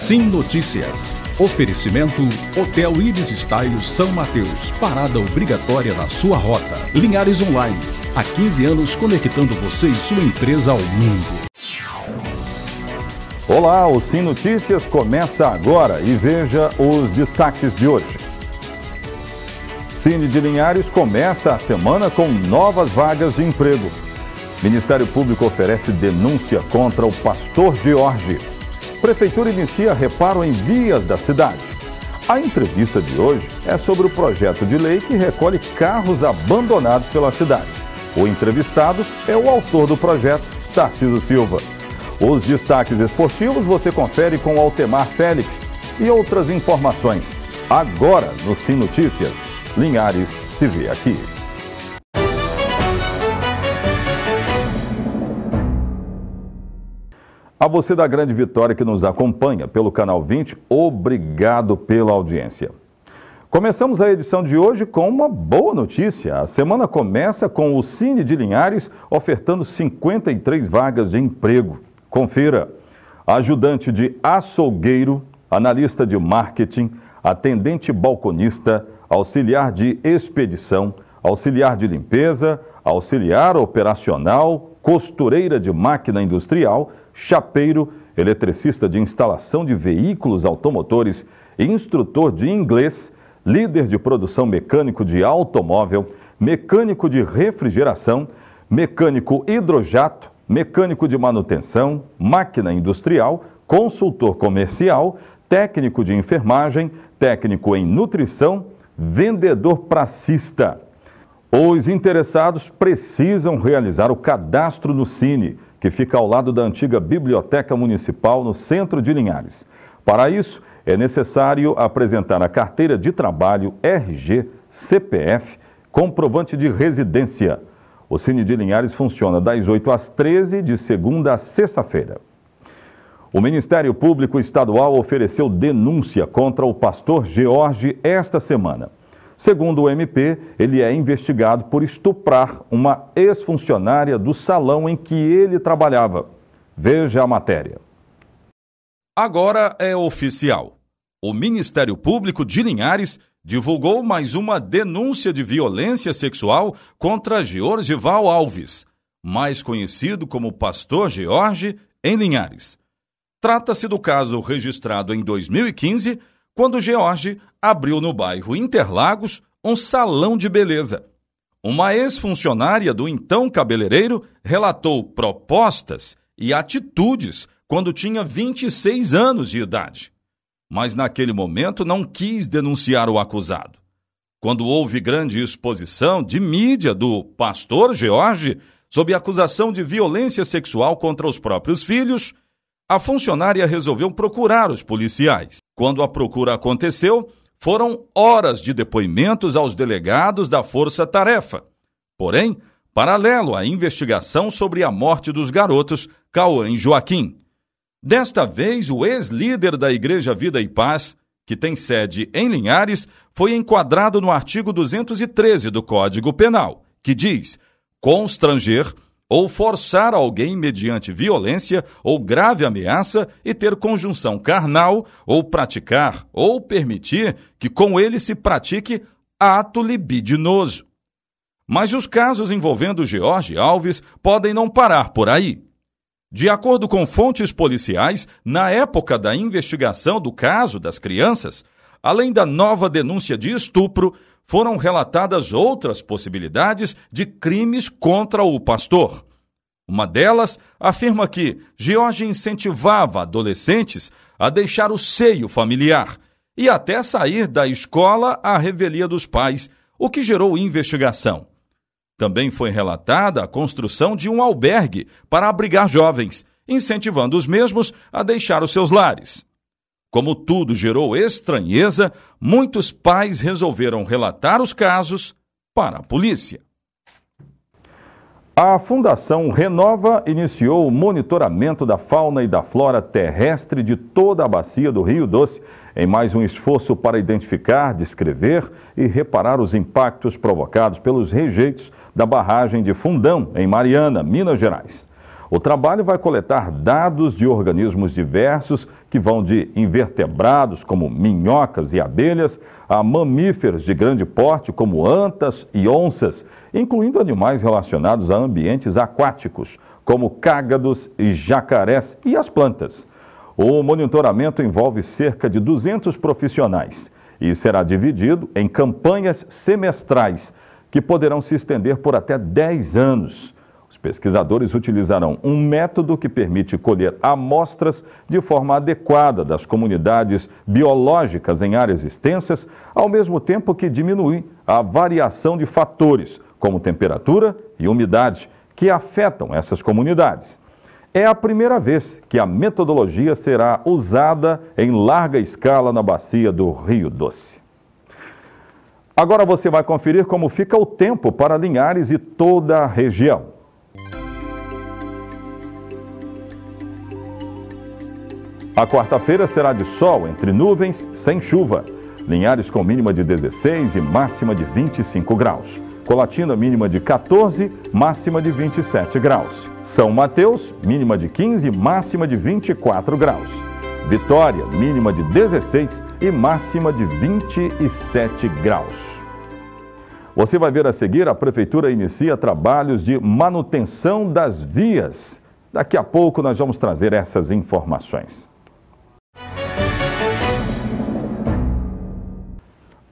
Sim Notícias. Oferecimento Hotel Ibis Style São Mateus. Parada obrigatória na sua rota. Linhares Online. Há 15 anos conectando você e sua empresa ao mundo. Olá, o Sim Notícias começa agora e veja os destaques de hoje. Cine de Linhares começa a semana com novas vagas de emprego. Ministério Público oferece denúncia contra o pastor George. Prefeitura inicia reparo em vias da cidade. A entrevista de hoje é sobre o projeto de lei que recolhe carros abandonados pela cidade. O entrevistado é o autor do projeto, Tarcísio Silva. Os destaques esportivos você confere com Altemar Félix e outras informações. Agora no Sim Notícias, Linhares se vê aqui. A você da Grande Vitória que nos acompanha pelo Canal 20, obrigado pela audiência. Começamos a edição de hoje com uma boa notícia. A semana começa com o Cine de Linhares ofertando 53 vagas de emprego. Confira: ajudante de açougueiro, analista de marketing, atendente balconista, auxiliar de expedição, auxiliar de limpeza, auxiliar operacional, costureira de máquina industrial, chapeiro, eletricista de instalação de veículos automotores, instrutor de inglês, líder de produção mecânico de automóvel, mecânico de refrigeração, mecânico hidrojato, mecânico de manutenção, máquina industrial, consultor comercial, técnico de enfermagem, técnico em nutrição, vendedor pracista. Os interessados precisam realizar o cadastro no Cine, que fica ao lado da antiga Biblioteca Municipal no centro de Linhares. Para isso, é necessário apresentar a carteira de trabalho, RG, CPF, comprovante de residência. O Cine de Linhares funciona das 8 às 13, de segunda a sexta-feira. O Ministério Público Estadual ofereceu denúncia contra o pastor George esta semana. Segundo o MP, ele é investigado por estuprar uma ex-funcionária do salão em que ele trabalhava. Veja a matéria. Agora é oficial. O Ministério Público de Linhares divulgou mais uma denúncia de violência sexual contra Georgival Alves, mais conhecido como Pastor George, em Linhares. Trata-se do caso registrado em 2015, quando George abriu no bairro Interlagos um salão de beleza. Uma ex-funcionária do então cabeleireiro relatou propostas e atitudes quando tinha 26 anos de idade. Mas naquele momento não quis denunciar o acusado. Quando houve grande exposição de mídia do pastor George sob acusação de violência sexual contra os próprios filhos, a funcionária resolveu procurar os policiais. Quando a procura aconteceu, foram horas de depoimentos aos delegados da Força Tarefa. Porém, paralelo à investigação sobre a morte dos garotos Cauã e Joaquim. Desta vez, o ex-líder da Igreja Vida e Paz, que tem sede em Linhares, foi enquadrado no artigo 213 do Código Penal, que diz: constranger ou forçar alguém mediante violência ou grave ameaça e ter conjunção carnal, ou praticar ou permitir que com ele se pratique ato libidinoso. Mas os casos envolvendo George Alves podem não parar por aí. De acordo com fontes policiais, na época da investigação do caso das crianças, além da nova denúncia de estupro, foram relatadas outras possibilidades de crimes contra o pastor. Uma delas afirma que George incentivava adolescentes a deixar o seio familiar e até sair da escola à revelia dos pais, o que gerou investigação. Também foi relatada a construção de um albergue para abrigar jovens, incentivando os mesmos a deixar os seus lares. Como tudo gerou estranheza, muitos pais resolveram relatar os casos para a polícia. A Fundação Renova iniciou o monitoramento da fauna e da flora terrestre de toda a bacia do Rio Doce, em mais um esforço para identificar, descrever e reparar os impactos provocados pelos rejeitos da barragem de Fundão, em Mariana, Minas Gerais. O trabalho vai coletar dados de organismos diversos que vão de invertebrados, como minhocas e abelhas, a mamíferos de grande porte, como antas e onças, incluindo animais relacionados a ambientes aquáticos, como cágados e jacarés e as plantas. O monitoramento envolve cerca de 200 profissionais e será dividido em campanhas semestrais, que poderão se estender por até 10 anos. Os pesquisadores utilizarão um método que permite colher amostras de forma adequada das comunidades biológicas em áreas extensas, ao mesmo tempo que diminui a variação de fatores, como temperatura e umidade, que afetam essas comunidades. É a primeira vez que a metodologia será usada em larga escala na bacia do Rio Doce. Agora você vai conferir como fica o tempo para Linhares e toda a região. A quarta-feira será de sol entre nuvens, sem chuva. Linhares com mínima de 16 e máxima de 25 graus. Colatina, mínima de 14, máxima de 27 graus. São Mateus, mínima de 15, máxima de 24 graus. Vitória, mínima de 16 e máxima de 27 graus. Você vai ver a seguir, a Prefeitura inicia trabalhos de manutenção das vias. Daqui a pouco nós vamos trazer essas informações.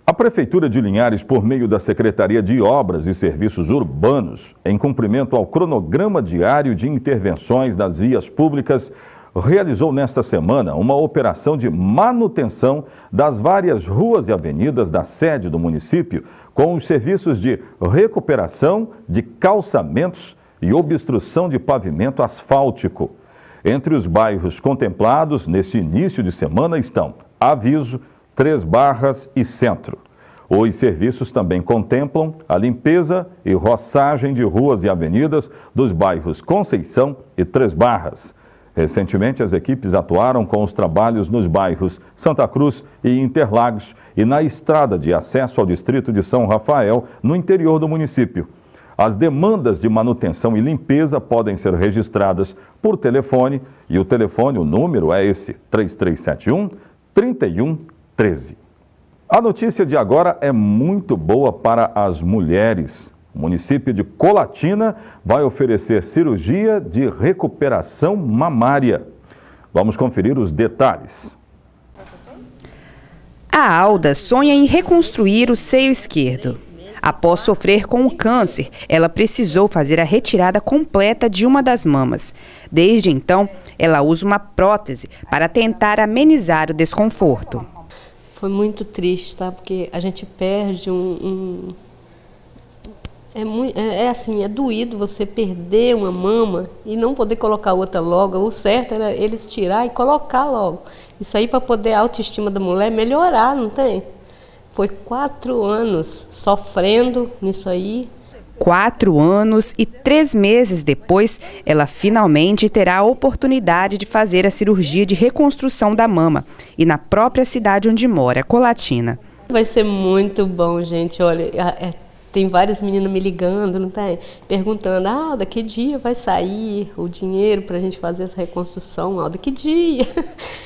A Prefeitura de Linhares, por meio da Secretaria de Obras e Serviços Urbanos, em cumprimento ao cronograma diário de intervenções das vias públicas, realizou nesta semana uma operação de manutenção das várias ruas e avenidas da sede do município, com os serviços de recuperação de calçamentos e obstrução de pavimento asfáltico. Entre os bairros contemplados nesse início de semana estão Aviso, Três Barras e Centro. Os serviços também contemplam a limpeza e roçagem de ruas e avenidas dos bairros Conceição e Três Barras. Recentemente, as equipes atuaram com os trabalhos nos bairros Santa Cruz e Interlagos e na estrada de acesso ao distrito de São Rafael, no interior do município. As demandas de manutenção e limpeza podem ser registradas por telefone e o telefone, o número é esse, 3371-3113. A notícia de agora é muito boa para as mulheres. O município de Colatina vai oferecer cirurgia de recuperação mamária. Vamos conferir os detalhes. A Alda sonha em reconstruir o seio esquerdo. Após sofrer com o câncer, ela precisou fazer a retirada completa de uma das mamas. Desde então, ela usa uma prótese para tentar amenizar o desconforto. Foi muito triste, tá? Porque a gente perde é doído você perder uma mama e não poder colocar outra logo. O certo era eles tirar e colocar logo. Isso aí para poder a autoestima da mulher melhorar, não tem? Foi 4 anos sofrendo nisso aí. 4 anos e 3 meses depois, ela finalmente terá a oportunidade de fazer a cirurgia de reconstrução da mama. E na própria cidade onde mora, Colatina. Vai ser muito bom, gente. Olha, tem várias meninas me ligando, não tem? Perguntando, Alda, que dia vai sair o dinheiro para a gente fazer essa reconstrução? Alda, que dia?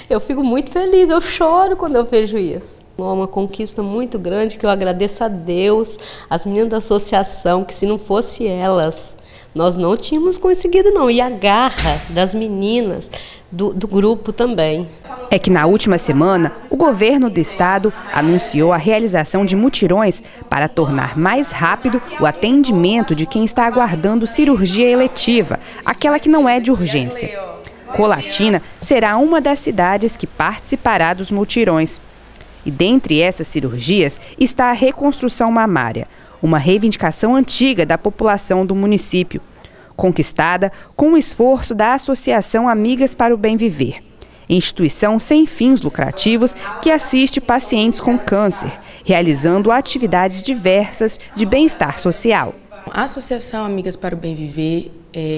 Eu fico muito feliz, eu choro quando eu vejo isso. É uma conquista muito grande que eu agradeço a Deus, as meninas da associação, que se não fosse elas, nós não tínhamos conseguido não. E a garra das meninas do grupo também. É que na última semana, o governo do estado anunciou a realização de mutirões para tornar mais rápido o atendimento de quem está aguardando cirurgia eletiva, aquela que não é de urgência. Colatina será uma das cidades que participará dos mutirões. E dentre essas cirurgias está a reconstrução mamária, uma reivindicação antiga da população do município, conquistada com o esforço da Associação Amigas para o Bem Viver, instituição sem fins lucrativos que assiste pacientes com câncer, realizando atividades diversas de bem-estar social. A Associação Amigas para o Bem Viver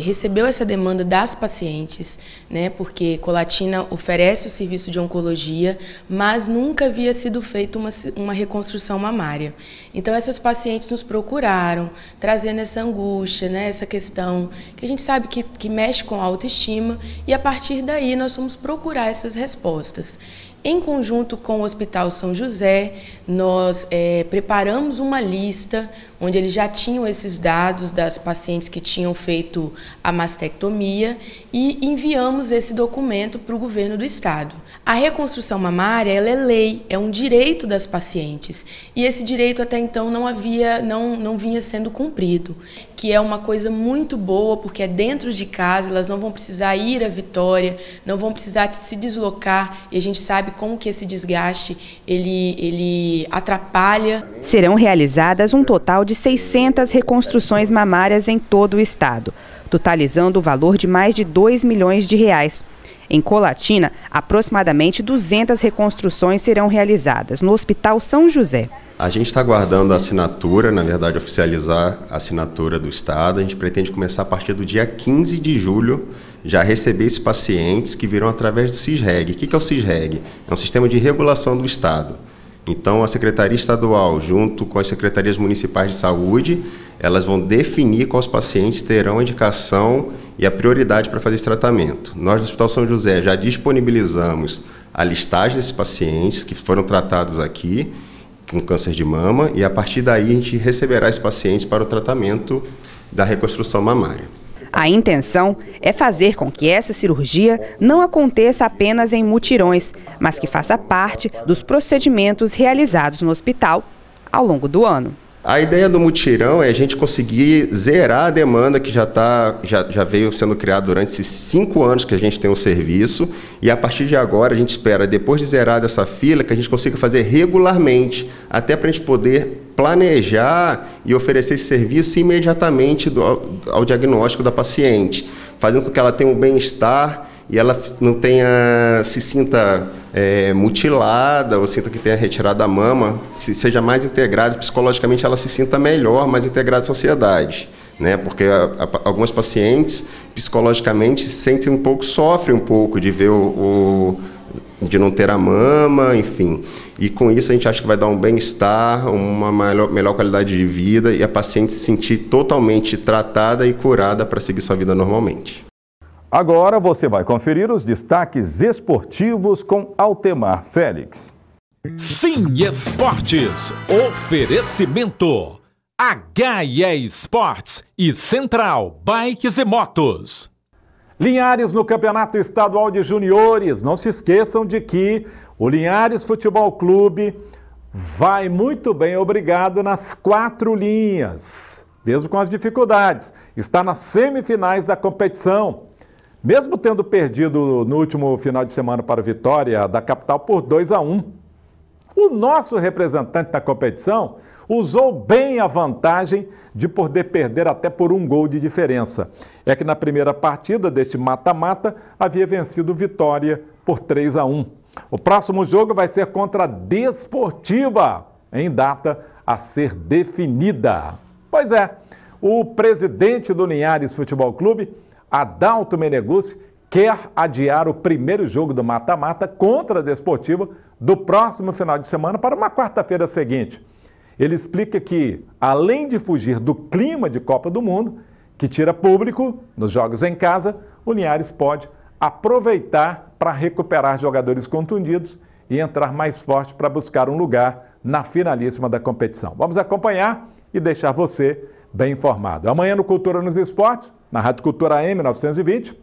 recebeu essa demanda das pacientes, né, porque Colatina oferece o serviço de oncologia, mas nunca havia sido feita uma reconstrução mamária. Então, essas pacientes nos procuraram, trazendo essa angústia, né, essa questão que a gente sabe que mexe com a autoestima, e a partir daí nós fomos procurar essas respostas. Em conjunto com o Hospital São José, nós preparamos uma lista onde eles já tinham esses dados das pacientes que tinham feito a mastectomia e enviamos esse documento para o governo do estado. A reconstrução mamária, ela é lei, é um direito das pacientes, e esse direito até então não vinha sendo cumprido, que é uma coisa muito boa, porque é dentro de casa, elas não vão precisar ir a Vitória, não vão precisar se deslocar, e a gente sabe como que esse desgaste ele atrapalha. Serão realizadas um total de 600 reconstruções mamárias em todo o estado, totalizando o valor de mais de R$2 milhões. Em Colatina, aproximadamente 200 reconstruções serão realizadas no Hospital São José. A gente está aguardando a assinatura, na verdade, oficializar a assinatura do estado. A gente pretende começar a partir do dia 15 de julho, já receber esses pacientes que virão através do CISREG. O que é o CISREG? É um sistema de regulação do estado. Então, a Secretaria Estadual, junto com as Secretarias Municipais de Saúde, elas vão definir quais pacientes terão a indicação e a prioridade para fazer esse tratamento. Nós, no Hospital São José, já disponibilizamos a listagem desses pacientes que foram tratados aqui com câncer de mama, e a partir daí a gente receberá esses pacientes para o tratamento da reconstrução mamária. A intenção é fazer com que essa cirurgia não aconteça apenas em mutirões, mas que faça parte dos procedimentos realizados no hospital ao longo do ano. A ideia do mutirão é a gente conseguir zerar a demanda que já veio sendo criada durante esses 5 anos que a gente tem o serviço, e a partir de agora a gente espera, depois de zerar essa fila, que a gente consiga fazer regularmente, até para a gente poder planejar e oferecer esse serviço imediatamente ao diagnóstico da paciente, fazendo com que ela tenha um bem-estar e ela não se sinta mutilada ou sinta que tenha retirado a mama, seja mais integrada, psicologicamente ela se sinta melhor, mais integrada à sociedade, né? Porque algumas pacientes psicologicamente sofrem um pouco de ver de não ter a mama, enfim. E com isso a gente acha que vai dar um bem-estar, uma melhor qualidade de vida, e a paciente se sentir totalmente tratada e curada para seguir sua vida normalmente. Agora você vai conferir os destaques esportivos com Altemar Félix. Sim Esportes, oferecimento HE Esportes e Central Bikes e Motos. Linhares no Campeonato Estadual de Juniores. Não se esqueçam de que o Linhares Futebol Clube vai muito bem, obrigado, nas 4 linhas, mesmo com as dificuldades. Está nas semifinais da competição. Mesmo tendo perdido no último final de semana para a Vitória da capital por 2-1, o nosso representante na competição usou bem a vantagem de poder perder até por 1 gol de diferença. É que na primeira partida deste mata-mata havia vencido Vitória por 3-1. O próximo jogo vai ser contra a Desportiva, em data a ser definida. Pois é, o presidente do Linhares Futebol Clube, Adalto Meneguzzi, quer adiar o primeiro jogo do mata-mata contra a Desportiva do próximo final de semana para uma quarta-feira seguinte. Ele explica que, além de fugir do clima de Copa do Mundo, que tira público nos jogos em casa, o Linhares pode aproveitar para recuperar jogadores contundidos e entrar mais forte para buscar um lugar na finalíssima da competição. Vamos acompanhar e deixar você bem informado. Amanhã no Cultura nos Esportes, na Rádio Cultura AM 920,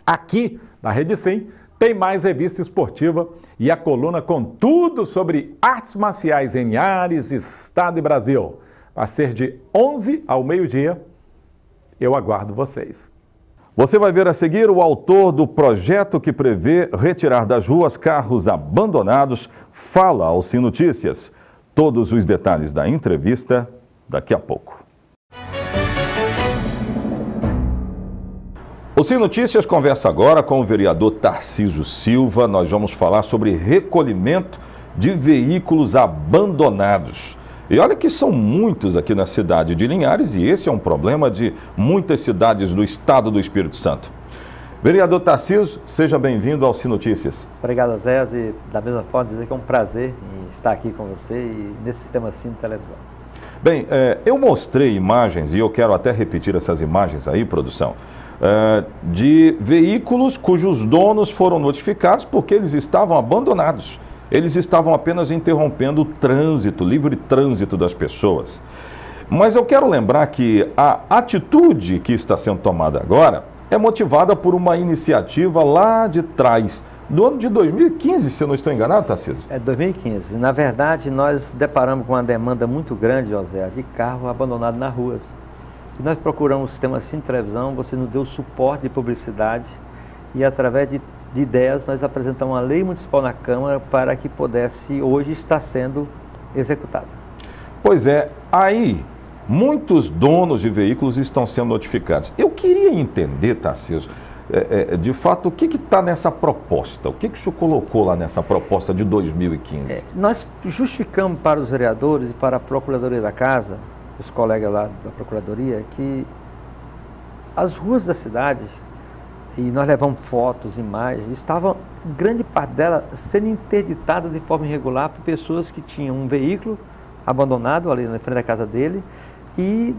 aqui na Rede Sim, tem mais revista esportiva e a coluna com tudo sobre artes marciais em Linhares, Estado e Brasil. Vai ser de 11 ao meio-dia. Eu aguardo vocês. Você vai ver a seguir o autor do projeto que prevê retirar das ruas carros abandonados, fala ao Sim Notícias. Todos os detalhes da entrevista daqui a pouco. O Sim Notícias conversa agora com o vereador Tarcísio Silva. Nós vamos falar sobre recolhimento de veículos abandonados. E olha que são muitos aqui na cidade de Linhares e esse é um problema de muitas cidades do estado do Espírito Santo. Vereador Tarcísio, seja bem-vindo ao Sim Notícias. Obrigado, Zé, e da mesma forma dizer que é um prazer estar aqui com você e nesse sistema Sim de televisão. Bem, eu mostrei imagens, e eu quero até repetir essas imagens aí, produção, de veículos cujos donos foram notificados porque eles estavam abandonados. Eles estavam apenas interrompendo o trânsito, livre trânsito das pessoas. Mas eu quero lembrar que a atitude que está sendo tomada agora é motivada por uma iniciativa lá de trás, do ano de 2015, se eu não estou enganado, Tarcísio? É 2015. Na verdade, nós deparamos com uma demanda muito grande, José, de carro abandonado nas ruas. E nós procuramos o sistema Sim Televisão, você nos deu suporte de publicidade e através de ideias nós apresentamos uma lei municipal na Câmara para que pudesse hoje estar sendo executada. Pois é, aí muitos donos de veículos estão sendo notificados. Eu queria entender, Tarcísio, de fato, o que está nessa proposta? O que o senhor colocou lá nessa proposta de 2015? Nós justificamos para os vereadores e para a Procuradoria da Casa, os colegas lá da Procuradoria, que as ruas da cidade, e nós levamos fotos, imagens, estavam, grande parte dela, sendo interditada de forma irregular por pessoas que tinham um veículo abandonado ali na frente da casa dele e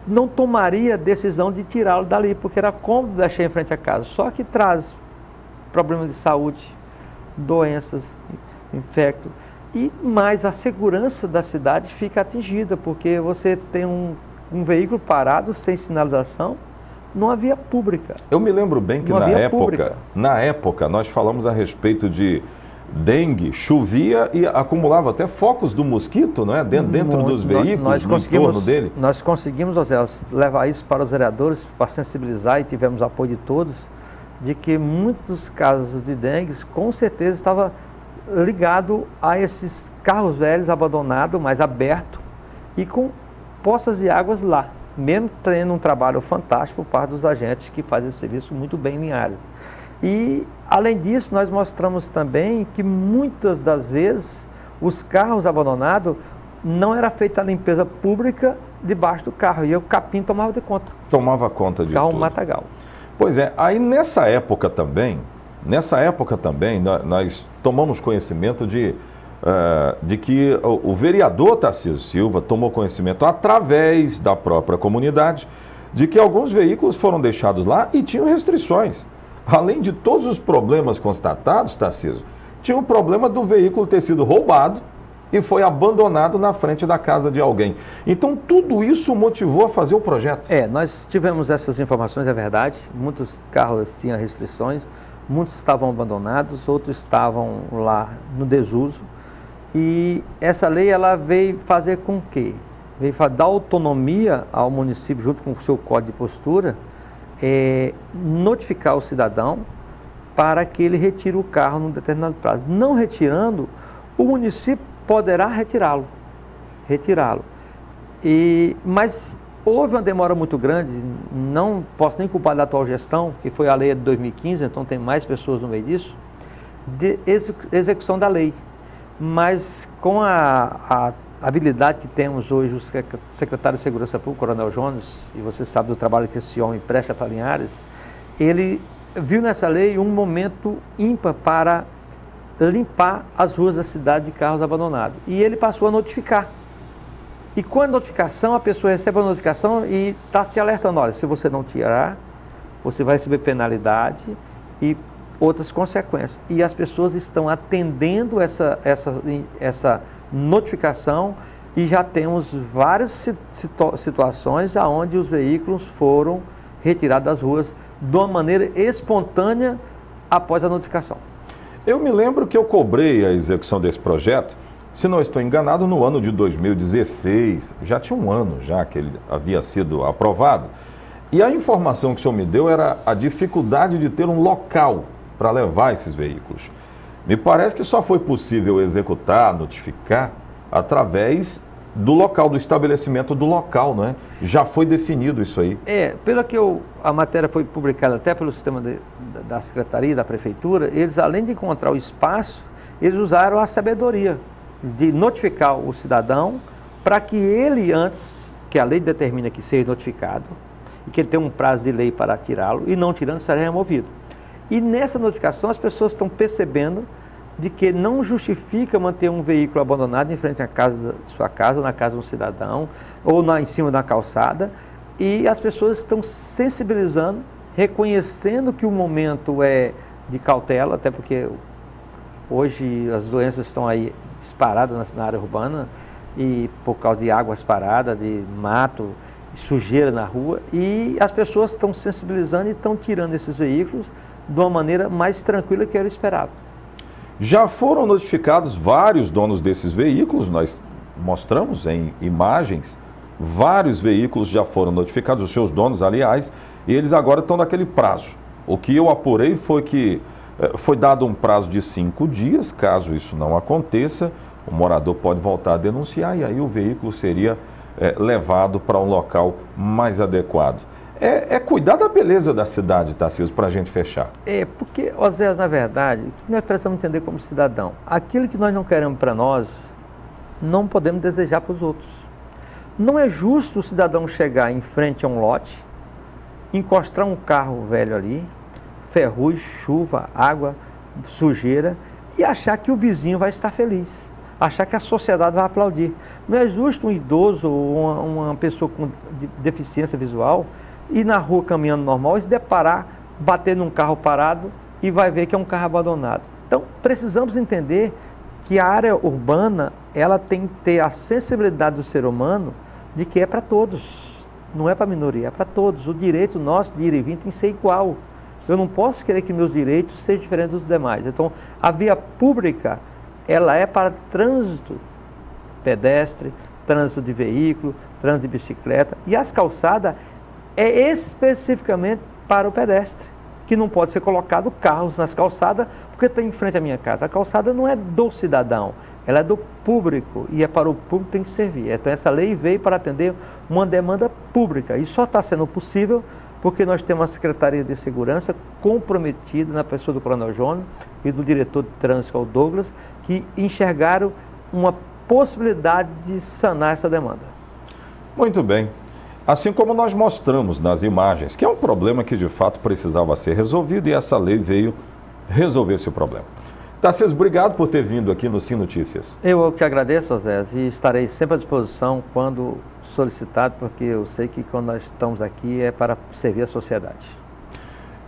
não tomaria a decisão de tirá-lo dali, porque era cômodo deixar em frente à casa. Só que traz problemas de saúde, doenças, infecto, e mais a segurança da cidade fica atingida, porque você tem um veículo parado, sem sinalização, numa via pública. Eu me lembro bem que na época nós falamos a respeito de dengue, chovia e acumulava até focos do mosquito, não é? Dentro dos veículos, no entorno dele. Nós conseguimos, José, levar isso para os vereadores, para sensibilizar, e tivemos apoio de todos, de que muitos casos de dengue, com certeza, estava ligado a esses carros velhos abandonados, mas abertos, e com poças de águas lá, mesmo tendo um trabalho fantástico por parte dos agentes que fazem esse serviço muito bem em Linhares. E, além disso, nós mostramos também que muitas das vezes os carros abandonados não era feita a limpeza pública debaixo do carro, e o capim tomava de conta. Tomava conta de tudo. Carro matagal. Pois é, aí nessa época também, nós tomamos conhecimento de que o vereador Tarcísio Silva tomou conhecimento através da própria comunidade de que alguns veículos foram deixados lá e tinham restrições. Além de todos os problemas constatados, Tarcísio, tinha o problema do veículo ter sido roubado e foi abandonado na frente da casa de alguém. Então, tudo isso motivou a fazer o projeto. Nós tivemos essas informações, é verdade. Muitos carros tinham restrições, muitos estavam abandonados, outros estavam lá no desuso. E essa lei, ela veio fazer com que? Veio dar autonomia ao município, junto com o seu código de postura, notificar o cidadão para que ele retire o carro num determinado prazo. Não retirando, o município poderá retirá-lo. Mas houve uma demora muito grande, não posso nem culpar da atual gestão, que foi a lei de 2015, então tem mais pessoas no meio disso, de execução da lei. Mas com a habilidade que temos hoje, o secretário de Segurança Pública, Coronel Jones, e você sabe do trabalho que esse homem presta para Linhares, ele viu nessa lei um momento ímpar para limpar as ruas da cidade de carros abandonados. E ele passou a notificar. E com a notificação, a pessoa recebe a notificação e está te alertando, olha, se você não tirar, você vai receber penalidade e outras consequências. E as pessoas estão atendendo essa notificação e já temos várias situações onde os veículos foram retirados das ruas de uma maneira espontânea após a notificação. Eu me lembro que eu cobrei a execução desse projeto, se não estou enganado, no ano de 2016, já tinha um ano já que ele havia sido aprovado, e a informação que o senhor me deu era a dificuldade de ter um local para levar esses veículos. Me parece que só foi possível executar, notificar, através do local, do estabelecimento do local, não é? Já foi definido isso aí. Pelo que a matéria foi publicada até pelo sistema da Secretaria, da Prefeitura, eles, além de encontrar o espaço, eles usaram a sabedoria de notificar o cidadão para que ele, antes que a lei determina que seja notificado, e que ele tem um prazo de lei para tirá-lo, e não tirando, será removido. E nessa notificação as pessoas estão percebendo de que não justifica manter um veículo abandonado em frente à casa, sua casa, ou na casa de um cidadão, ou em cima da calçada, e as pessoas estão sensibilizando, reconhecendo que o momento é de cautela, até porque hoje as doenças estão aí disparadas na área urbana, e por causa de águas paradas, de mato, de sujeira na rua, e as pessoas estão sensibilizando e estão tirando esses veículos de uma maneira mais tranquila que era esperado. Já foram notificados vários donos desses veículos, nós mostramos em imagens, vários veículos já foram notificados, os seus donos, aliás, e eles agora estão naquele prazo. O que eu apurei foi que foi dado um prazo de 5 dias, caso isso não aconteça, o morador pode voltar a denunciar e aí o veículo seria levado para um local mais adequado. É cuidar da beleza da cidade, Tarcísio, para a gente fechar. Porque, Oséias, na verdade, o que nós precisamos entender como cidadão? Aquilo que nós não queremos para nós, não podemos desejar para os outros. Não é justo o cidadão chegar em frente a um lote, encostar um carro velho ali, ferrugem, chuva, água, sujeira, e achar que o vizinho vai estar feliz, achar que a sociedade vai aplaudir. Não é justo um idoso ou uma pessoa com deficiência visual ir na rua caminhando normal e se deparar, bater num carro parado e vai ver que é um carro abandonado. Então, precisamos entender que a área urbana, ela tem que ter a sensibilidade do ser humano de que é para todos, não é para a minoria, é para todos. O direito nosso de ir e vir tem que ser igual. Eu não posso querer que meus direitos sejam diferentes dos demais. Então, a via pública, ela é para trânsito pedestre, trânsito de veículo, trânsito de bicicleta, e as calçadas é especificamente para o pedestre, que não pode ser colocado carros nas calçadas, porque está em frente à minha casa. A calçada não é do cidadão, ela é do público, e é para o público que tem que servir. Então essa lei veio para atender uma demanda pública, e só está sendo possível porque nós temos uma Secretaria de Segurança comprometida na pessoa do Coronel Jônio e do diretor de trânsito, o Douglas, que enxergaram uma possibilidade de sanar essa demanda. Muito bem. Assim como nós mostramos nas imagens, que é um problema que de fato precisava ser resolvido e essa lei veio resolver esse problema. Tarcísio, obrigado por ter vindo aqui no Sim Notícias. Eu que agradeço, Oséias, e estarei sempre à disposição quando solicitado, porque eu sei que quando nós estamos aqui é para servir a sociedade.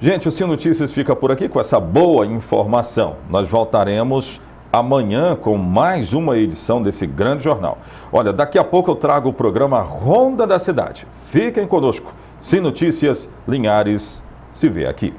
Gente, o Sim Notícias fica por aqui com essa boa informação. Nós voltaremos amanhã com mais uma edição desse grande jornal. Olha, daqui a pouco eu trago o programa Ronda da Cidade. Fiquem conosco. Sim Notícias, Linhares, se vê aqui.